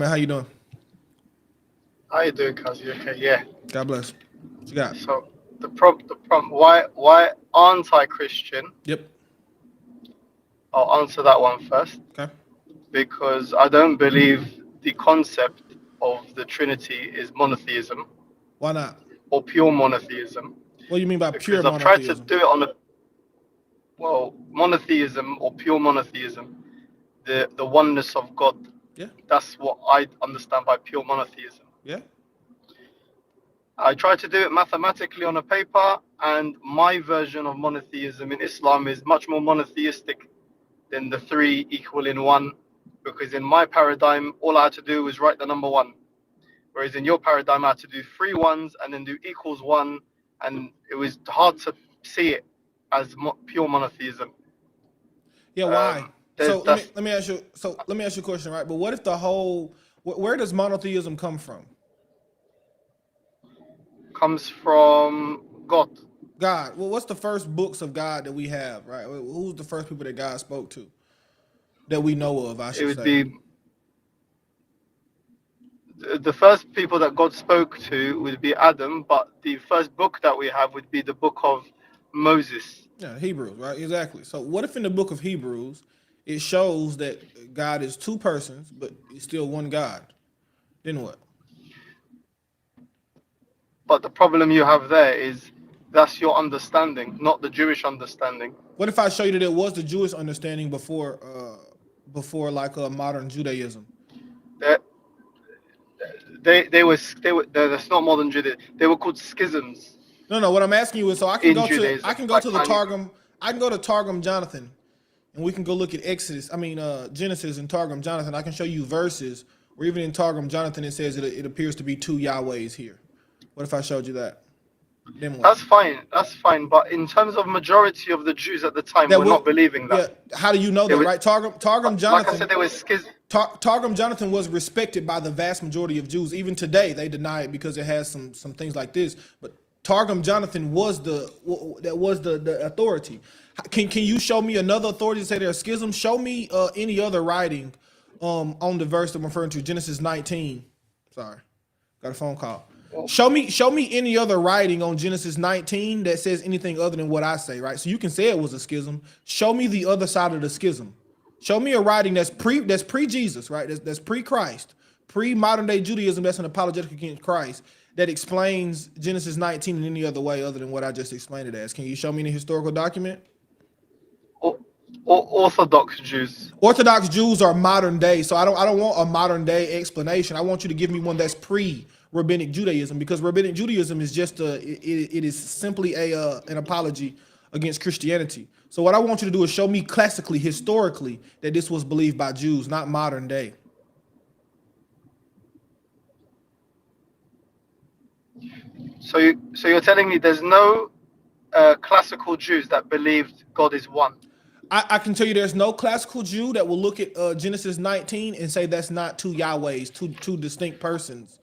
Man, how you doing? How you doing, Kaz? You okay? Yeah. God bless. What you got? So the problem, why aren't I Christian? Yep. I'll answer that one first Okay. because I don't believe the concept of the Trinity is monotheism Why not? or pure monotheism. What do you mean by pure Because I've tried to monotheism? do it on a monotheism or pure monotheism, the oneness of God. Yeah. That's what I understand by pure monotheism. Yeah. I tried to do it mathematically on a paper, and my version of monotheism in Islam is much more monotheistic than the three equal in one, because in my paradigm, all I had to do was write the number one, whereas in your paradigm, I had to do three ones and then do equals one, and it was hard to see it as pure monotheism. Yeah. Why? There's So let me that's let me ask you. So let me ask you a question, right? But what if the whole? Where does monotheism come from? comes from God. God. Well, what's the first books of God that we have, right? Who's the first people that God spoke to that we know of? I It should would say. be the first people that God spoke to would be Adam, but the first book that we have would be the book of Moses. Yeah, Hebrews, right? Exactly. So what if in the book of Hebrews it shows that God is two persons, but it's still one God? Then what? But the problem you have there is that's your understanding, not the Jewish understanding. What if I show you that it was the Jewish understanding before like modern Judaism? They they were that's not modern Judaism. They were called schisms No, no. What I'm asking you is so in I Judaism. can go Like to the Targum. I can go to Targum Jonathan, and we can go look at Exodus. I mean Genesis and Targum Jonathan. I can show you verses, or even in Targum Jonathan it says it appears to be two Yahwehs here. What if I showed you that? Then what? That's fine. That's fine. But in terms of majority of the Jews at the time, That were not will. believing that. Yeah. How do you know They that? were, Right? Targum like I Jonathan. said, they were schisms. Targum Jonathan was respected by the vast majority of Jews. Even today, they deny it because it has some things like this. But Targum Jonathan was the authority. Can you show me another authority to say there's schism? Show me any other writing on the verse I'm referring to, Genesis 19. Sorry, got a phone call. Show me any other writing on Genesis 19 that says anything other than what I say, right? So you can say it was a schism. Show me the other side of the schism. Show me a writing that's pre Jesus, right? That's pre Christ, pre modern day Judaism. That's an apologetic against Christ that explains Genesis 19 in any other way other than what I just explained it as. Can you show me any historical document? Orthodox Jews. Orthodox Jews are modern day, so I don't want a modern day explanation. I want you to give me one that's pre rabbinic Judaism, because rabbinic Judaism is just it is simply an apology against Christianity. So what I want you to do is show me classically, historically, that this was believed by Jews, not modern day. So you're telling me there's no classical Jews that believed God is one? I can tell you there's no classical Jew that will look at Genesis 19 and say that's not two Yahwehs, two distinct persons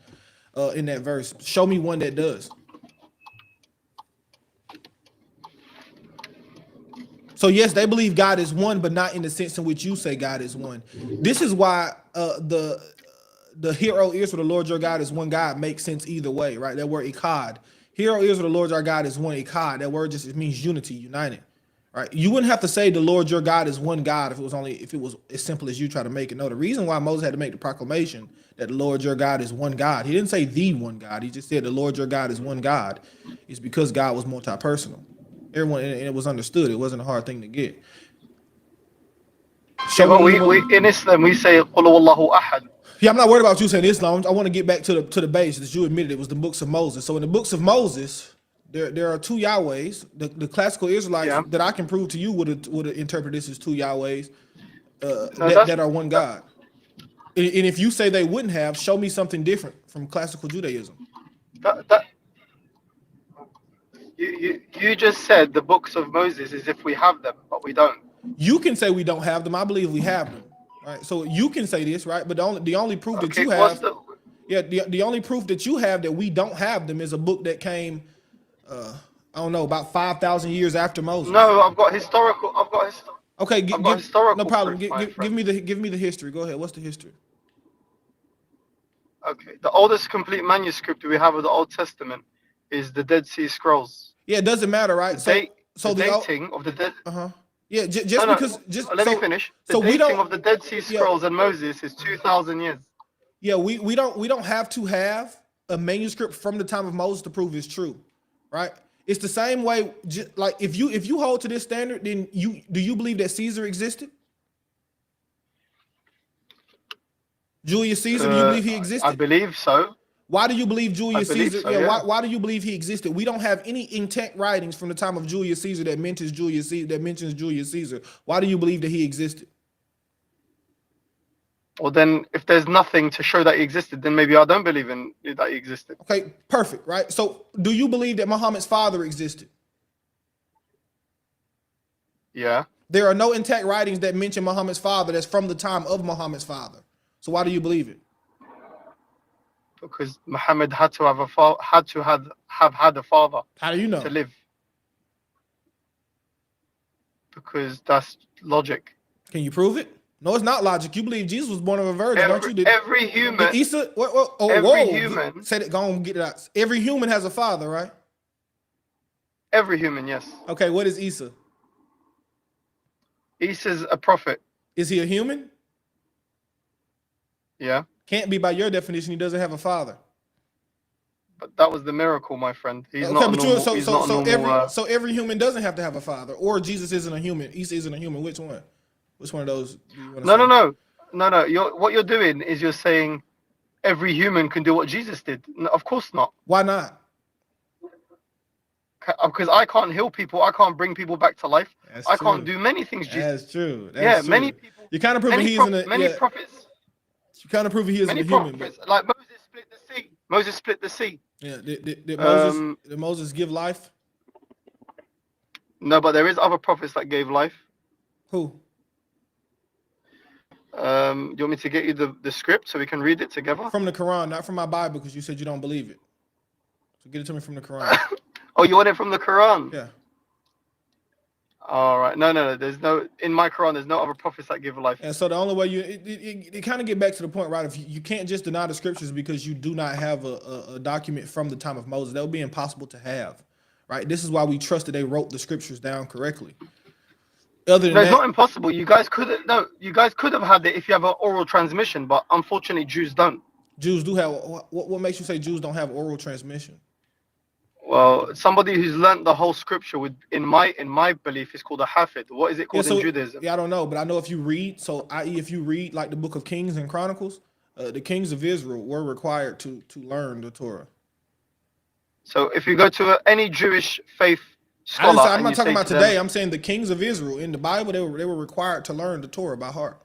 in that verse. Show me one that does. So yes, they believe God is one, but not in the sense in which you say God is one. This is why the hero Israel, the Lord your God is one God makes sense either way, right? That word Echad. Hero Israel, the Lord our God is one Echad. That word just it means unity, united. Right? You wouldn't have to say the Lord your God is one God if it was as simple as you try to make it. No, the reason why Moses had to make the proclamation that the Lord your God is one God, he didn't say the one God. He just said the Lord your God is one God, is because God was multi-personal. Everyone, and it was understood. It wasn't a hard thing to get. Yeah, Show but me we anyone. in Islam we say Qul huwallahu ahad. Yeah, I'm not worried about you saying Islam. I want to get back to the base that you admitted it was the books of Moses. So in the books of Moses, there are two Yahwehs. The classical Israelites Yeah. that I can prove to you would interpret this as two Yahwehs No, that are one that, God. And if you say they wouldn't have, show me something different from classical Judaism. that you just said the books of Moses as if we have them, but we don't. You can say we don't have them. I believe we have them. Right. So you can say this, right? But the only proof that Okay, you what's have, the? yeah, the only proof that you have that we don't have them is a book that came I don't know, about 5,000 years after Moses. No, I've got historical. Okay, I've got no historical problem. proof, my Give me friend. the history. Go ahead. What's the history? Okay. The oldest complete manuscript we have of the Old Testament is the Dead Sea Scrolls. Yeah, it doesn't matter, The right? date, So the the dating of the dead. uh-huh. Yeah, No, just no. because just Let me finish. The so we dating don't of the Dead Sea yeah, Scrolls and Moses is 2,000 years. yeah, we don't have to have a manuscript from the time of Moses to prove it's true, right? It's the same way. Like if you hold to this standard, then you believe that Caesar existed? Julius Caesar, do you believe he I existed? believe so. Why do you believe I Julius believe Caesar? so. Yeah, Yeah. why do you believe he existed? We don't have any intact writings from the time of Julius Caesar that mentions Julius Caesar. Why do you believe that he existed? Well, then, if there's nothing to show that he existed, then maybe I don't believe in that he existed. Okay, perfect, right? So, do you believe that Muhammad's father existed? Yeah. There are no intact writings that mention Muhammad's father that's from the time of Muhammad's father. So why do you believe it? Because Muhammad had to have have had a father How do you know? to live. Because that's logic. Can you prove it? No, it's not logic. You believe Jesus was born of a virgin, don't you? Every human. Did Isa, Human. Say it. Go on, get it out. Every human has a father, right? Every human, yes. Okay, what is Isa? Isa's a prophet. Is he a human? Yeah. Can't be by your definition. He doesn't have a father. But that was the miracle, my friend. He's Okay, not but normal. He's not normal. so every human doesn't have to have a father, or Jesus isn't a human. Isa isn't a human. Which one? Which one of those do you want to say? No. What you're doing is you're saying every human can do what Jesus did. No, of course not. Why not? Because I can't heal people. I can't bring people back to life. That's I true. can't do many things. That's true. That's yeah, true. many people. You kind of proving he's many prophets. You kind of proving he isn't Many a human. prophets, like Moses split the sea. Moses split the sea. Yeah. Did Moses give life? No, but there is other prophets that gave life. Who? Do you want me to get you the script so we can read it together? From the Quran, not from my Bible, because you said you don't believe it. So get it to me from the Quran. Oh, you want it from the Quran? Yeah. All right. No. There's no in my Quran. There's no other prophets that give life. And so the only way it kind of get back to the point, right? If you can't just deny the scriptures because you do not have a document from the time of Moses, that would be impossible to have, right? This is why we trust that they wrote the scriptures down correctly. Other than No, it's that, not impossible. You guys could have had it if you have an oral transmission, but unfortunately, Jews don't. Jews do have. What makes you say Jews don't have oral transmission? Well, somebody who's learnt the whole scripture in my belief is called a hafid. What is it called in Judaism? Yeah, I don't know, but I know if you read, i.e., if you read like the book of Kings and Chronicles, the kings of Israel were required to learn the Torah. So if you go to any Jewish faith scholar, I'm not talking about today. I'm saying the kings of Israel in the Bible, they were required to learn the Torah by heart.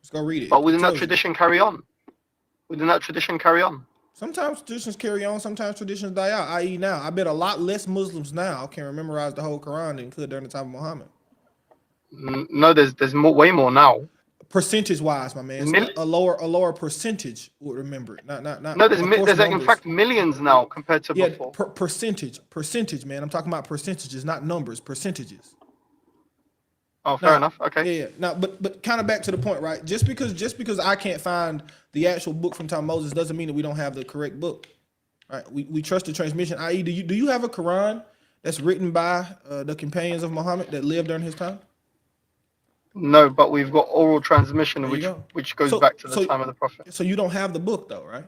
Let's go read it. But wouldn't that tradition carry on? Sometimes traditions carry on, sometimes traditions die out. I.e., now, I bet a lot less Muslims now can memorize the whole Quran than could during the time of Muhammad. No, there's way more now. Percentage-wise, my man, a lower percentage would remember it. Not. No, there's in fact millions now compared to before. Percentage, man. I'm talking about percentages, not numbers. Percentages. Oh, fair enough. Okay. Yeah. Now, but kind of back to the point, right? Just because I can't find the actual book from time of Moses doesn't mean that we don't have the correct book, right? We trust the transmission. I.e., do you have a Quran that's written by the companions of Muhammad that lived during his time? No, but we've got oral transmission, which goes back to the time of the Prophet. So you don't have the book, though, right?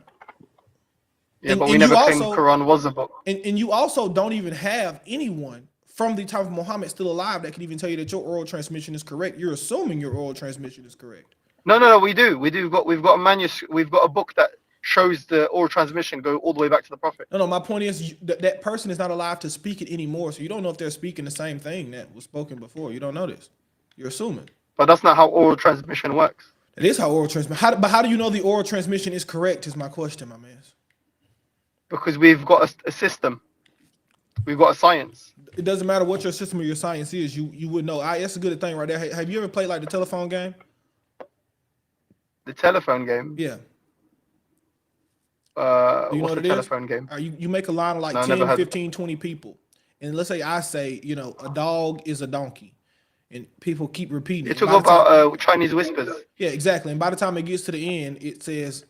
Yeah, but we never claimed the Quran was a book. And you also don't even have anyone from the time of Muhammad still alive that can even tell you that your oral transmission is correct. You're assuming your oral transmission is correct. No, we do. We've got a manuscript. We've got a book that shows the oral transmission go all the way back to the Prophet. No. My point is that person is not alive to speak it anymore. So you don't know if they're speaking the same thing that was spoken before. You don't know this. You're assuming. But that's not how oral transmission works. It is how oral transmission. But how do you know the oral transmission is correct? Is my question, my man. Because we've got a system. We've got a science. It doesn't matter what your system or your science is. You would know. That's a good thing right there. Have you ever played like the telephone game? The telephone game? Yeah. Do you know what it telephone is? Game? You make a line of like 10, 15, 20 people. And let's say I say, a dog is a donkey. And people keep repeating it. You talk about Chinese whispers. Yeah, exactly. And by the time it gets to the end, it says,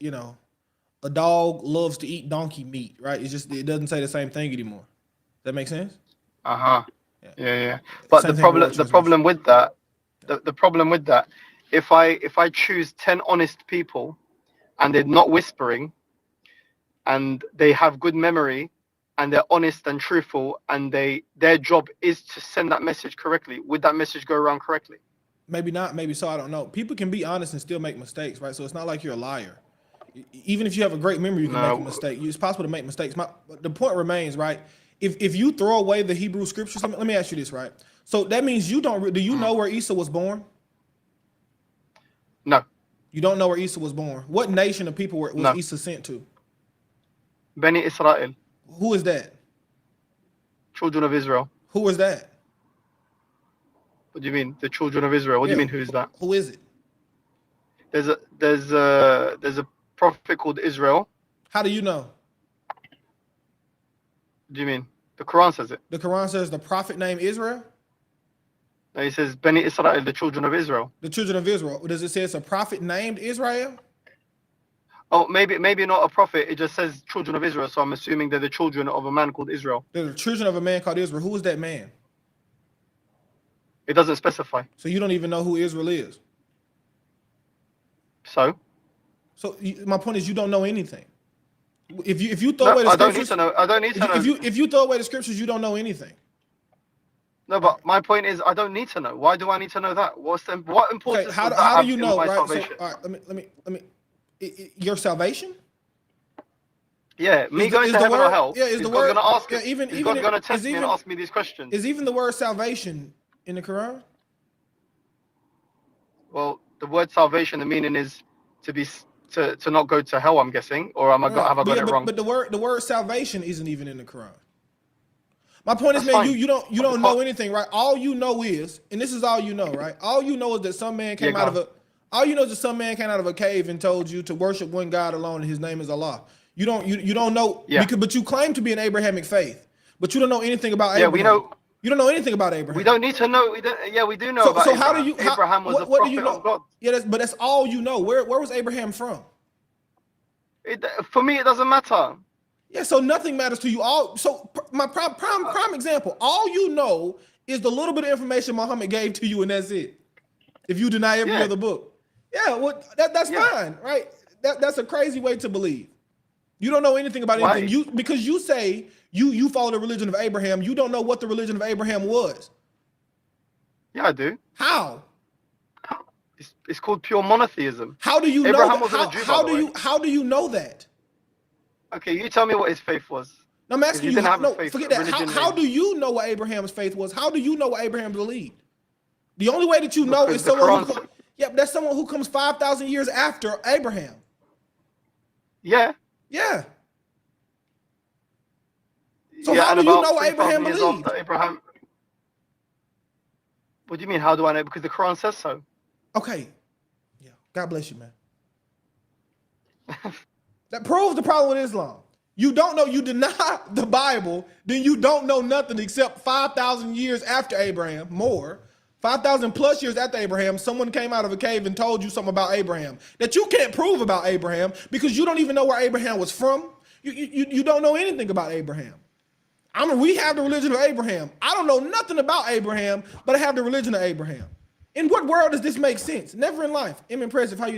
a dog loves to eat donkey meat, right? It doesn't say the same thing anymore. Does that make sense? Uh-huh. Yeah. Yeah. But Same thing with word the translation. problem with that, the problem with that, if I choose 10 honest people and they're not whispering and they have good memory and they're honest and truthful and their job is to send that message correctly, would that message go around correctly? Maybe not, maybe so, I don't know. People can be honest and still make mistakes, right? So it's not like you're a liar. Even if you have a great memory, you can make a mistake. It's possible to make mistakes. The point remains, right? If you throw away the Hebrew scriptures, let me ask you this, right? So that means you don't. Do you know where Isa was born? No. You don't know where Isa was born. What nation of people was Isa sent to? Beni Israel. Who is that? Children of Israel. Who is that? What do you mean? The children of Israel. What do you mean? Who's that? Who is it? There's a prophet called Israel. How do you know? What do you mean? The Quran says it. The Quran says the prophet named Israel? No, he says Beni Israel, the children of Israel. The children of Israel. Does it say it's a prophet named Israel? Oh, maybe not a prophet. It just says children of Israel. So I'm assuming they're the children of a man called Israel. They're the children of a man called Israel. Who is that man? It doesn't specify. So you don't even know who Israel is. So my point is you don't know anything. If you throw away the scriptures, I don't need to know. If you throw away the scriptures, you don't know anything. No, but my point is I don't need to know. Why do I need to know that? What importance? Okay, how do you know? Right. So, all right. Let me. Your salvation. Yeah, me going to heaven or hell. Yeah, is the word going to ask? Yeah, even God's going to test me and ask me these questions. Is even the word salvation in the Quran? Well, the word salvation, the meaning is to not go to hell. I'm guessing, or have I got it wrong? But the word salvation isn't even in the Quran. My point is, That's man, fine. you don't know anything, right? All you know is, and this is all you know, right? All you know is that some man came out of a. All you know is that some man came out of a cave and told you to worship one God alone, and His name is Allah. You don't know, but you claim to be an Abrahamic faith, but you don't know anything about Abraham. We know. You don't know anything about Abraham. We don't need to know. We do know about Abraham. So how do you? Abraham was a prophet of God. Yeah, but that's all you know. Where was Abraham from? For me, it doesn't matter. Yeah, so nothing matters to you. So my prime example, all you know is the little bit of information Muhammad gave to you, and that's it. If you deny every other book, well, that's fine, right? That's a crazy way to believe. You don't know anything about anything. Because you say you follow the religion of Abraham. You don't know what the religion of Abraham was. Yeah, I do. How? It's called pure monotheism. How do you know Abraham that? wasn't a Jew, How do you know that? Okay, you tell me what his faith was. No, I'm asking you. Forget that. How do you know what Abraham's faith was? How do you know what Abraham believed? The only way that you know is someone who. Yeah, that's someone who comes 5,000 years after Abraham. Yeah. Yeah. So how do you know what Abraham believed? What do you mean? How do I know? Because the Quran says so. Okay. Yeah. God bless you, man. That proves the problem with Islam. You don't know, you deny the Bible, then you don't know nothing except 5,000 years after Abraham, more. 5,000 plus years after Abraham, someone came out of a cave and told you something about Abraham that you can't prove about Abraham because you don't even know where Abraham was from. You don't know anything about Abraham. We have the religion of Abraham. I don't know nothing about Abraham, but I have the religion of Abraham. In what world does this make sense? Never in life. I'm impressive. How you doing?